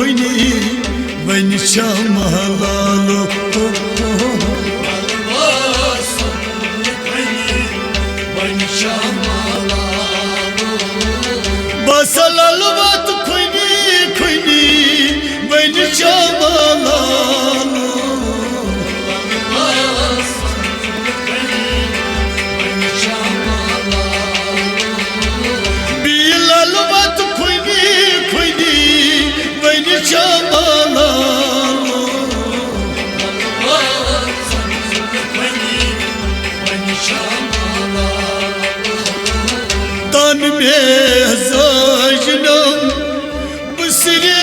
खोनी वन महलालो बसल अलवत खोनी खोनी वन महलालो बील अलवत खोनी खोनी वन महलालो तन में सजनम बसरे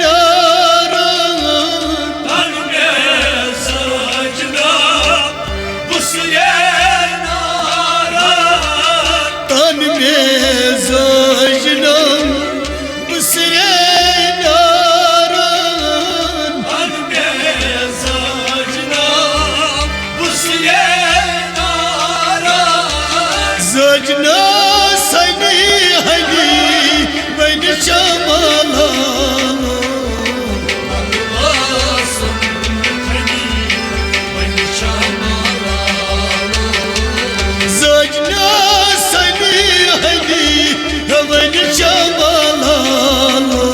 नारा तन में सजनम बसरे नारा तन में सजनम बसरे नारा तन में सजनम बसरे नारा सजना सनी हनी वन महलालो सजना सनी हनी वन महलालो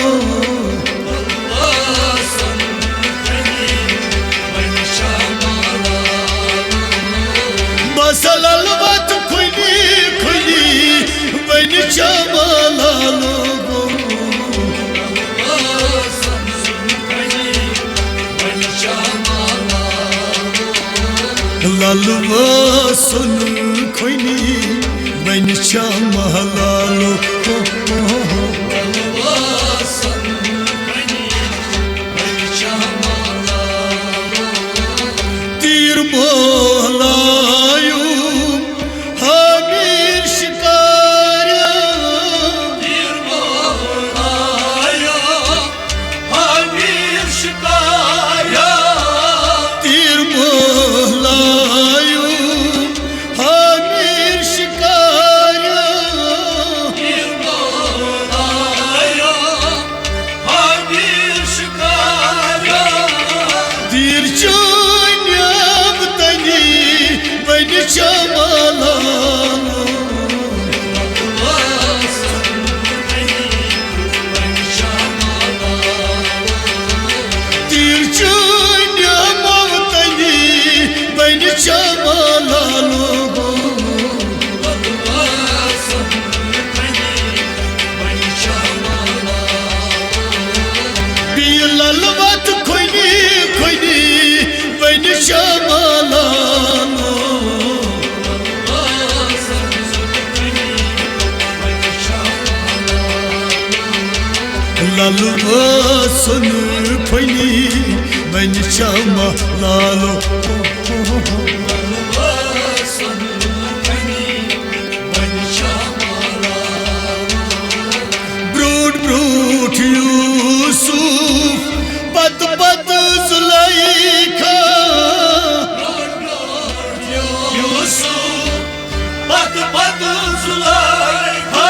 बसल अलवत खुनी खुनी वन महलालो ललवा सुन खुनी वन महलालो तीर मोहलायू हमीर शिकारा तीर मोहलायो हमीर शिकारा तीर मोहलायू हमीर शिकारा तीर मोहलायो हमीर शिकारा तीर चुन्याब तनी वन महलालो तीर चुन्याब तनी वन महलालो बील अलवत खोनी खोनी वन महलालो ललवा सुन खोनी वन महलालो ब्रूट ब्रूट यूसुफ पत पत जुलैखा पद पद जुलैखा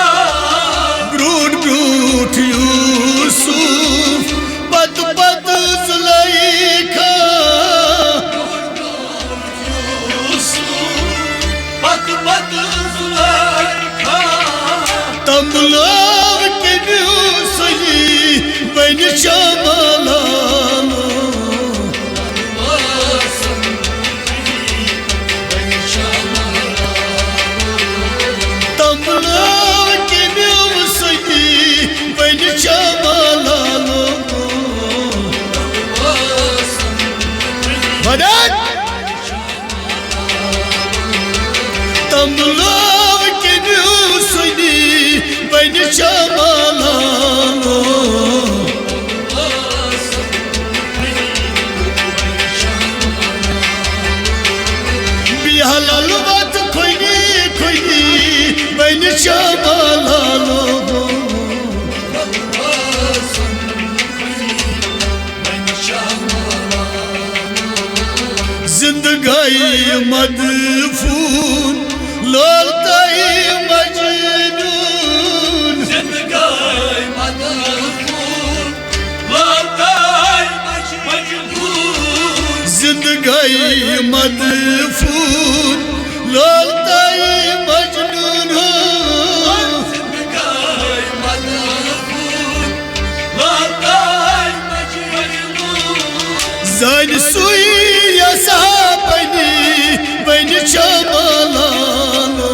ब्रूट ब्रूट यूसुफ पत पत जुलैखा पद पद जुलैखा तमलाव के सही वन महलालो तमलाव के सही वन महलालो मदद तमलाव के सही वन महलालो बिहाल अलवत खोनी खोनी वन महलालो जिंदगाई मदफून लोलताई मजनून जिंदगाई मदफून गई मदफून लोलताई मजनून हो जान सुई यसा बनी चमलानो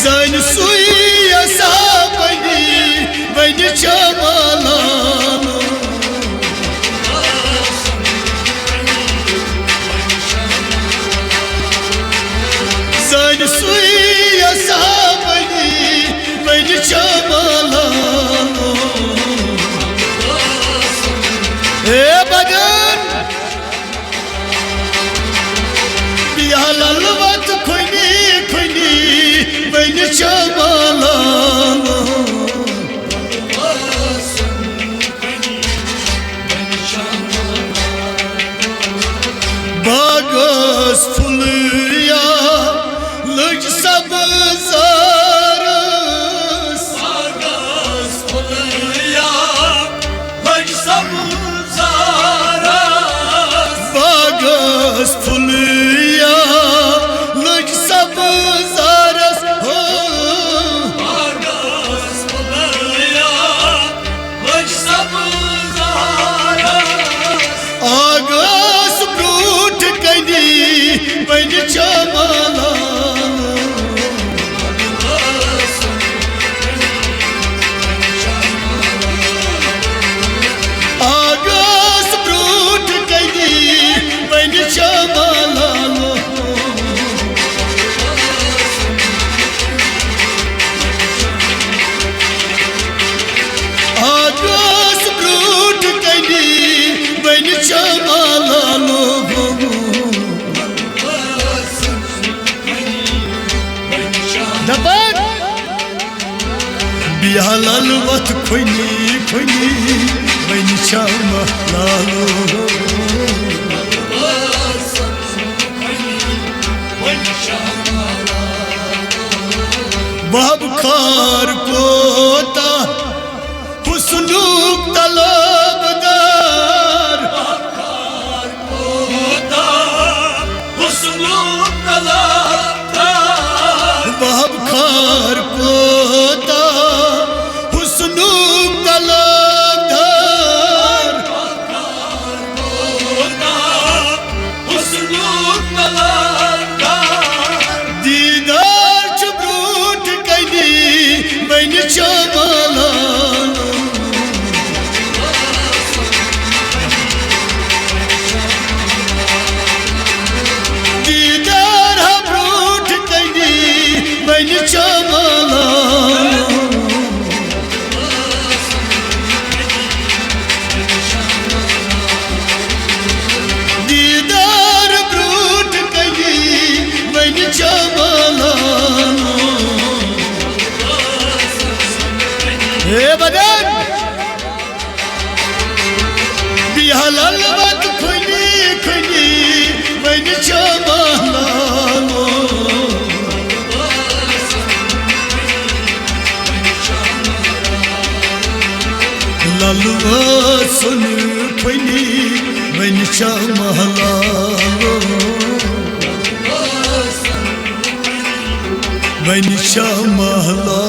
जान सुई यसा बनी चमलानो जान सुई यसा बनी चमलानो ए बदन बिहाल वत खुनी खुनी बनी चमलानो बागस फुलिया लग सब जारस बागस फुलिया लग सब जारस बागस फुलिया लग सब जारस हो बागस फुलिया लग सब जारस आगस ब्रूट कनी बन चमलानो आगस ब्रूट कनी बन चमलानो आगस ब्रूट कनी बन चमलानो दबन बिहाल वत खुनी खुनी बनी चमलानो बाब खार कोता हुस्नुक तलबदार बाब खार कोता हुस्नुक तलबदार दीदार चुबरूट कनी बन चमलानो दीदार ब्रूट कनी बन चमलानो दीदार ब्रूट कनी बन चमलानो हे बदन बिहाल वत खुनी खुनी बन चमलानो लालुआ सुन खुनी बन चमलानो बन चमलानो